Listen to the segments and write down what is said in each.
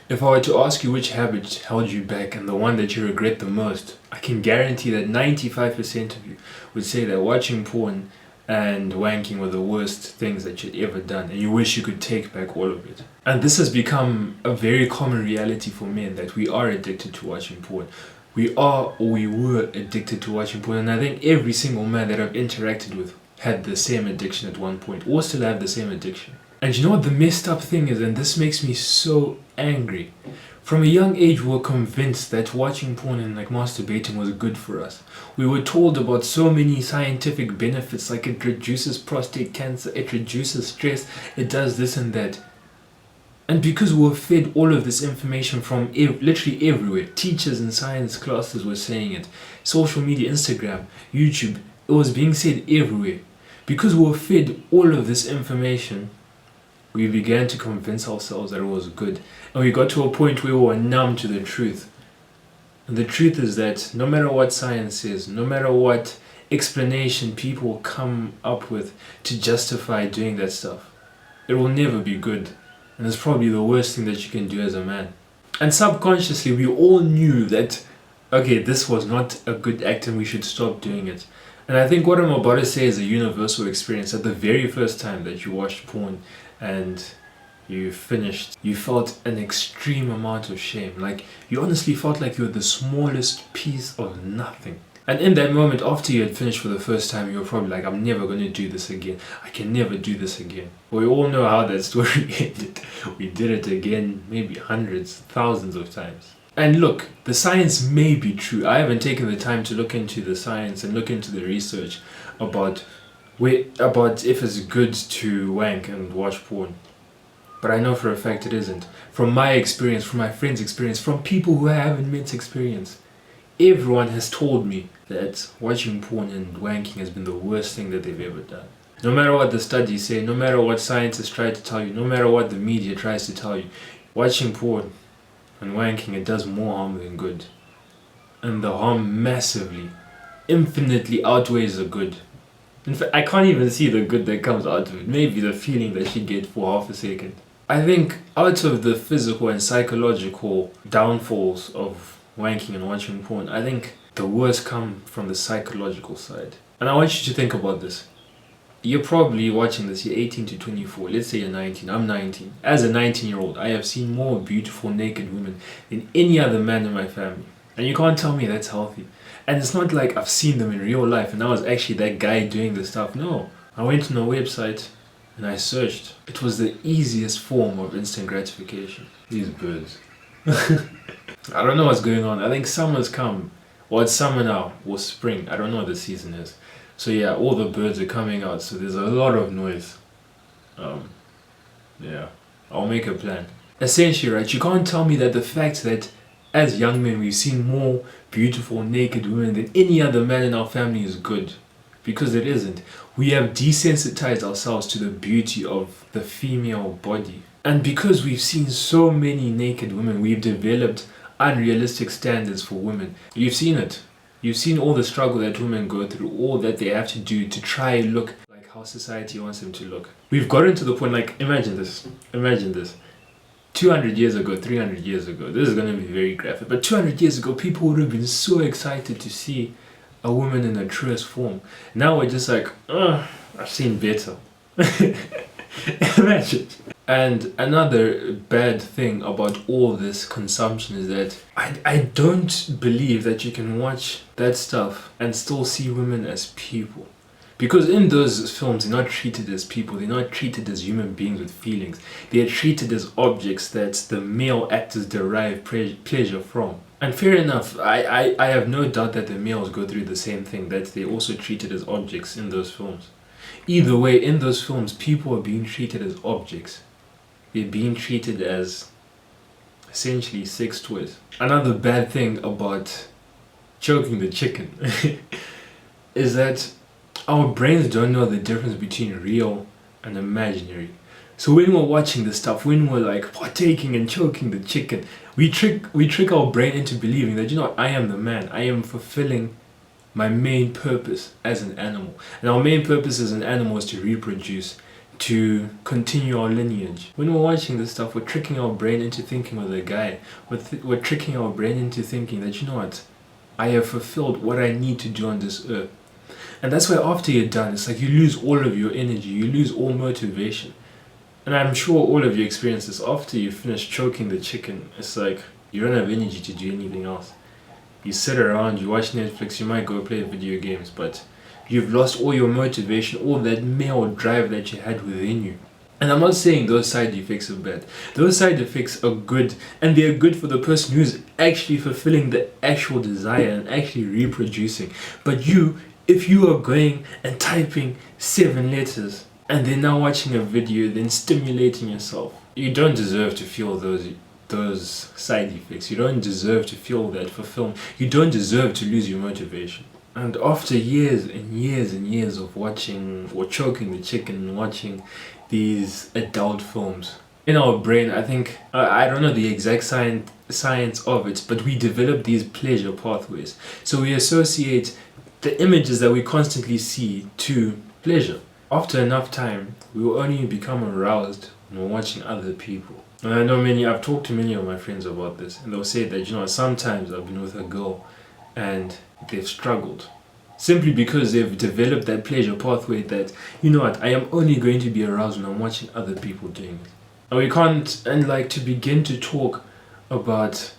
If I were to ask you which habit held you back and the one that you regret the most, I can guarantee that 95% of you would say that watching porn and wanking were the worst things that you'd ever done, and you wish you could take back all of it. And this has become a very common reality for men, that we are addicted to watching porn. We are, or we were, addicted to watching porn, and I think every single man that I've interacted with had the same addiction at one point, or still have the same addiction. And you know what the messed up thing is, and this makes me so angry. From a young age, we were convinced that watching porn and masturbating was good for us. We were told about so many scientific benefits, like it reduces prostate cancer, it reduces stress, it does this and that. And because we were fed all of this information from literally everywhere, teachers in science classes were saying it, social media, Instagram, YouTube, it was being said everywhere. Because we were fed all of this information, we began to convince ourselves that it was good. And we got to a point where we were numb to the truth. And the truth is that no matter what science says, no matter what explanation people come up with to justify doing that stuff, it will never be good. And it's probably the worst thing that you can do as a man. And subconsciously, we all knew that, okay, this was not a good act and we should stop doing it. And I think what I'm about to say is a universal experience. At the very first time that you watched porn and you finished, you felt an extreme amount of shame. Like, you honestly felt like you were the smallest piece of nothing. And in that moment, after you had finished for the first time, you were probably like, I'm never going to do this again. I can never do this again. We all know how that story ended. We did it again, maybe hundreds, thousands of times. And look, the science may be true. I haven't taken the time to look into the science and look into the research about if it's good to wank and watch porn. But I know for a fact it isn't. From my experience, from my friends' experience, from people who have immense experience, everyone has told me that watching porn and wanking has been the worst thing that they've ever done. No matter what the studies say, no matter what scientists try to tell you, no matter what the media tries to tell you, watching porn and wanking, it does more harm than good. And the harm massively, infinitely outweighs the good. In fact, I can't even see the good that comes out of it. Maybe the feeling that you get for half a second. I think out of the physical and psychological downfalls of wanking and watching porn, I think the worst come from the psychological side. And I want you to think about this. You're probably watching this, you're 18 to 24, let's say you're 19, I'm 19. As a 19-year-old, I have seen more beautiful naked women than any other man in my family. And you can't tell me that's healthy. And it's not like I've seen them in real life and I was actually that guy doing the stuff. No, I went on a website and I searched. It was the easiest form of instant gratification. These birds. I don't know what's going on. I think summer's come. Well, it's summer now, or spring. I don't know what the season is. So yeah, all the birds are coming out, so there's a lot of noise. Yeah, I'll make a plan. Essentially, right, you can't tell me that the fact that as young men we've seen more beautiful naked women than any other man in our family is good. Because it isn't. We have desensitized ourselves to the beauty of the female body. And because we've seen so many naked women, we've developed unrealistic standards for women. You've seen it. You've seen all the struggle that women go through, all that they have to do to try and look like how society wants them to look. We've gotten to the point, like, imagine this. 200 years ago, 300 years ago, this is going to be very graphic, but 200 years ago, people would have been so excited to see a woman in her truest form. Now we're just like, I've seen better. Imagine. And another bad thing about all this consumption is that I don't believe that you can watch that stuff and still see women as people. Because in those films, they're not treated as people, they're not treated as human beings with feelings. They're treated as objects that the male actors derive pleasure from. And fair enough, I have no doubt that the males go through the same thing, that they're also treated as objects in those films. Either way, in those films, people are being treated as objects. They're being treated as essentially sex toys. Another bad thing about choking the chicken is that our brains don't know the difference between real and imaginary. So when we're watching this stuff, when we're like partaking and choking the chicken, we trick our brain into believing that, you know what, I am the man. I am fulfilling my main purpose as an animal. And our main purpose as an animal is to reproduce, to continue our lineage. When we're watching this stuff, we're tricking our brain into thinking we're the guy. We're tricking our brain into thinking that, you know what, I have fulfilled what I need to do on this earth. And that's why after you're done, it's like you lose all of your energy, you lose all motivation. And I'm sure all of you experience this. After you finish choking the chicken, it's like you don't have energy to do anything else. You sit around, you watch Netflix, you might go play video games, but you've lost all your motivation, all that male drive that you had within you. And I'm not saying those side effects are bad. Those side effects are good, and they're good for the person who's actually fulfilling the actual desire and actually reproducing. But if you are going and typing 7 letters and then now watching a video, then stimulating yourself, you don't deserve to feel those side effects. You don't deserve to feel that fulfillment. You don't deserve to lose your motivation. And after years and years and years of watching or choking the chicken and watching these adult films, in our brain, I think, I don't know the exact science of it, but we develop these pleasure pathways. So we associate the images that we constantly see to pleasure. After enough time, we will only become aroused when we're watching other people. And I know I've talked to many of my friends about this, and they'll say that, you know, sometimes I've been with a girl and they've struggled simply because they've developed that pleasure pathway that, you know what, I am only going to be aroused when I'm watching other people doing it. And we can't, and like to begin to talk about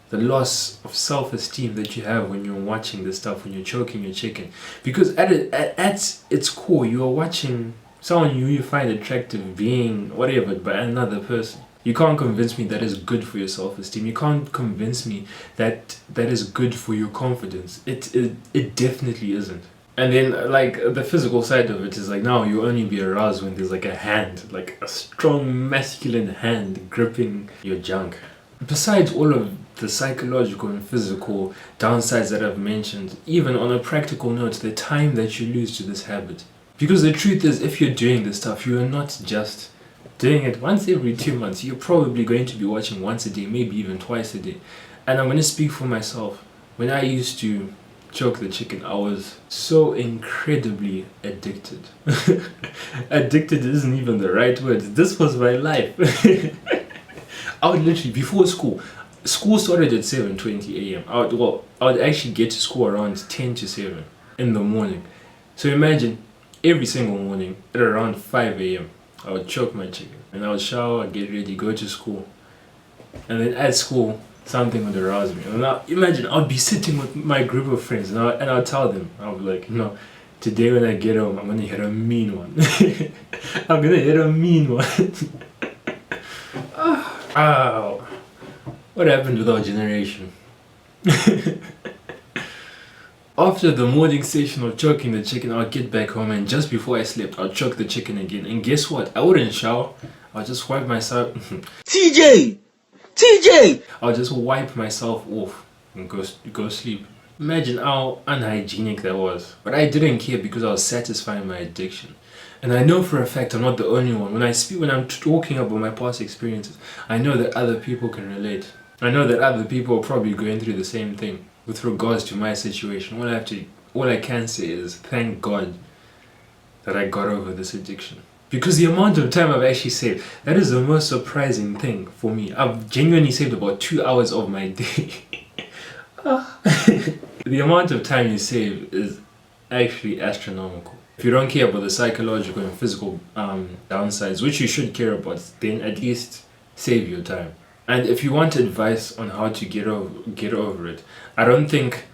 the loss of self-esteem that you have when you're watching this stuff, when you're choking your chicken. Because at its core, you are watching someone who you find attractive being whatever by another person. You can't convince me that is good for your self-esteem. You can't convince me that is good for your confidence. It definitely isn't. And then like the physical side of it is like, now you only be aroused when there's like a hand, like a strong masculine hand gripping your junk. Besides all of the psychological and physical downsides that I've mentioned, even on a practical note, the time that you lose to this habit. Because the truth is, if you're doing this stuff, you are not just doing it once every 2 months. You're probably going to be watching once a day, maybe even twice a day. And I'm going to speak for myself. When I used to choke the chicken, I was so incredibly addicted. Addicted isn't even the right word. This was my life. I would literally, before school started at 7:20 a.m. I would actually get to school around 10 to 7 in the morning. So imagine every single morning at around 5 a.m. I would choke my chicken and I would shower, get ready, go to school. And then at school, something would arouse me. And now imagine I would be sitting with my group of friends and I'll tell them, I'll be like, no, today when I get home, I'm gonna hit a mean one. I'm gonna hit a mean one. Ow. What happened with our generation? After the morning session of choking the chicken, I'll get back home and just before I slept, I'll choke the chicken again. And guess what? I wouldn't shower. I'll just wipe myself. TJ! I'll just wipe myself off and go sleep. Imagine how unhygienic that was. But I didn't care because I was satisfying my addiction. And I know for a fact I'm not the only one. When I'm talking about my past experiences, I know that other people can relate. I know that other people are probably going through the same thing with regards to my situation. All I can say is thank God that I got over this addiction. Because the amount of time I've actually saved, that is the most surprising thing for me. I've genuinely saved about 2 hours of my day. The amount of time you save is actually astronomical. If you don't care about the psychological and physical downsides, which you should care about, then at least save your time. And if you want advice on how to get over it, I think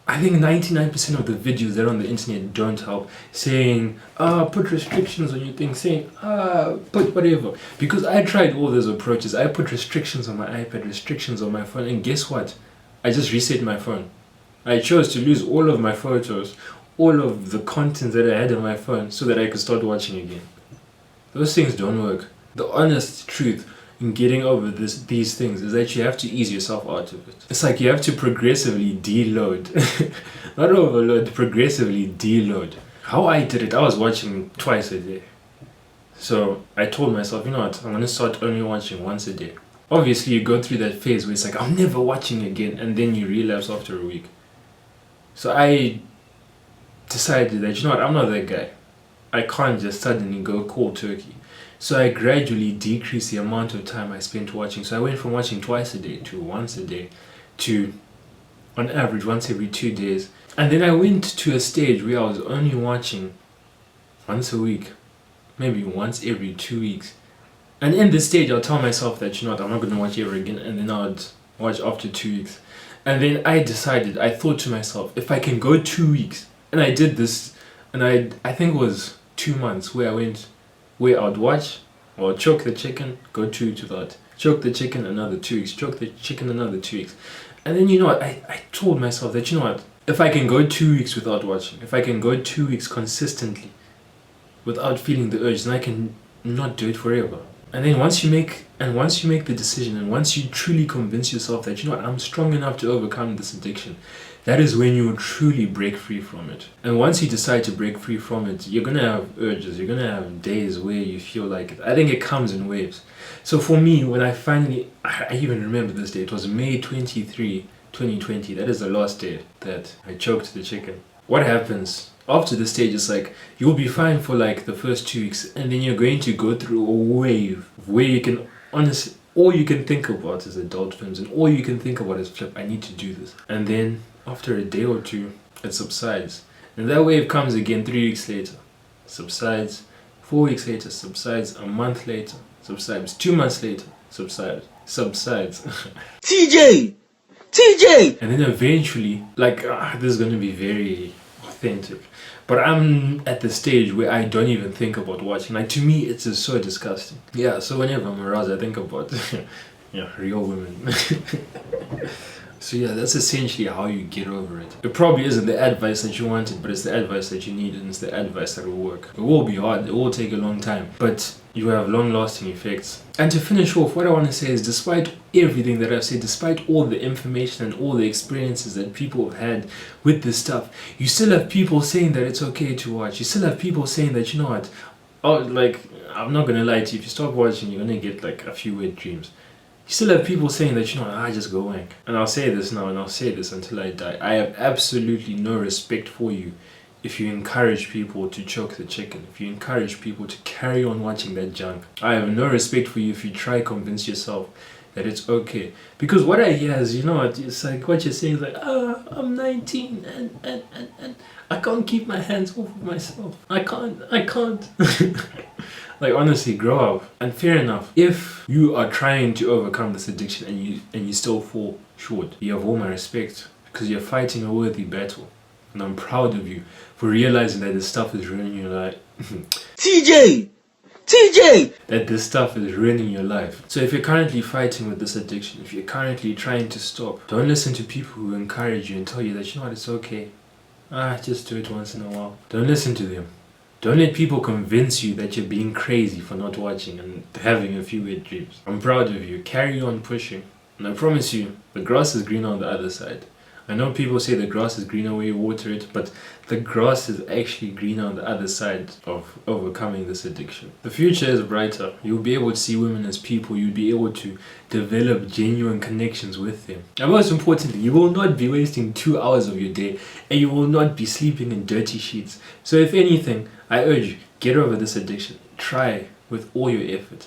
99% of the videos that are on the internet don't help. Saying, put restrictions on your thing, saying, put whatever. Because I tried all those approaches. I put restrictions on my iPad, restrictions on my phone, and guess what? I just reset my phone. I chose to lose all of my photos, all of the content that I had on my phone so that I could start watching again. Those things don't work. The honest truth in getting over these things is that you have to ease yourself out of it. It's like you have to progressively deload. Not overload, progressively deload. How I did it, I was watching twice a day. So I told myself, you know what, I'm going to start only watching once a day. Obviously you go through that phase where it's like, I'm never watching again, and then you relapse after a week. So I decided that, you know what, I'm not that guy. I can't just suddenly go cold turkey. So I gradually decreased the amount of time I spent watching. So I went from watching twice a day to once a day to, on average, once every 2 days. And then I went to a stage where I was only watching once a week, maybe once every 2 weeks. And in this stage, I'll tell myself that, you know what, I'm not going to watch ever again. And then I'd watch after 2 weeks. And then I thought to myself, if I can go 2 weeks, and I did this, and I think it was 2 months where I'd watch, or choke the chicken, go 2 weeks without. Choke the chicken, another 2 weeks. Choke the chicken, another 2 weeks. And then, you know what, I told myself that, you know what, if I can go 2 weeks without watching, if I can go 2 weeks consistently without feeling the urge, then I can not do it forever. And then once you make the decision, and once you truly convince yourself that, you know what, I'm strong enough to overcome this addiction, that is when you will truly break free from it. And once you decide to break free from it, you're gonna have urges, you're gonna have days where you feel like it. I think it comes in waves. So for me, when I even remember this day, it was May 23, 2020. That is the last day that I choked the chicken. What happens after the stage is like, you'll be fine for like the first 2 weeks, and then you're going to go through a wave where you can honestly, all you can think about is adult films, and all you can think about is, flip, I need to do this. And then after a day or two, it subsides. And that wave comes again 3 weeks later, subsides, 4 weeks later, subsides, a month later, subsides, 2 months later, subsides. TJ! And then eventually, like, this is going to be very authentic, but I'm at the stage where I don't even think about watching. Like, to me, it's just so disgusting. Yeah, so whenever I'm aroused, I think about real women. So yeah, that's essentially how you get over it. It probably isn't the advice that you wanted, but it's the advice that you need, and it's the advice that will work. It will be hard, it will take a long time, but you have long-lasting effects. And to finish off, what I want to say is, despite everything that I've said, despite all the information and all the experiences that people have had with this stuff, you still have people saying that it's okay to watch. You still have people saying that, you know what, oh, like, I'm not gonna lie to you, if you stop watching, you're gonna get like a few weird dreams. You still have people saying that, you know, I just go wank. And I'll say this now, and I'll say this until I die. I have absolutely no respect for you if you encourage people to choke the chicken, if you encourage people to carry on watching that junk. I have no respect for you if you try to convince yourself that it's okay. Because what I hear is, you know what, it's like what you're saying is like, I'm 19 and I can't keep my hands off of myself. I can't. Like, honestly, grow up. And fair enough, if you are trying to overcome this addiction and you still fall short, you have all my respect, because you're fighting a worthy battle. And I'm proud of you for realizing that this stuff is ruining your life. TJ! That this stuff is ruining your life. So if you're currently fighting with this addiction, if you're currently trying to stop, don't listen to people who encourage you and tell you that, you know what, it's okay. Just do it once in a while. Don't listen to them. Don't let people convince you that you're being crazy for not watching and having a few weird dreams. I'm proud of you. Carry on pushing. And I promise you, the grass is greener on the other side. I know people say the grass is greener where you water it, but the grass is actually greener on the other side of overcoming this addiction. The future is brighter. You'll be able to see women as people. You'll be able to develop genuine connections with them. And most importantly, you will not be wasting 2 hours of your day, and you will not be sleeping in dirty sheets. So if anything, I urge you, get over this addiction. Try with all your effort.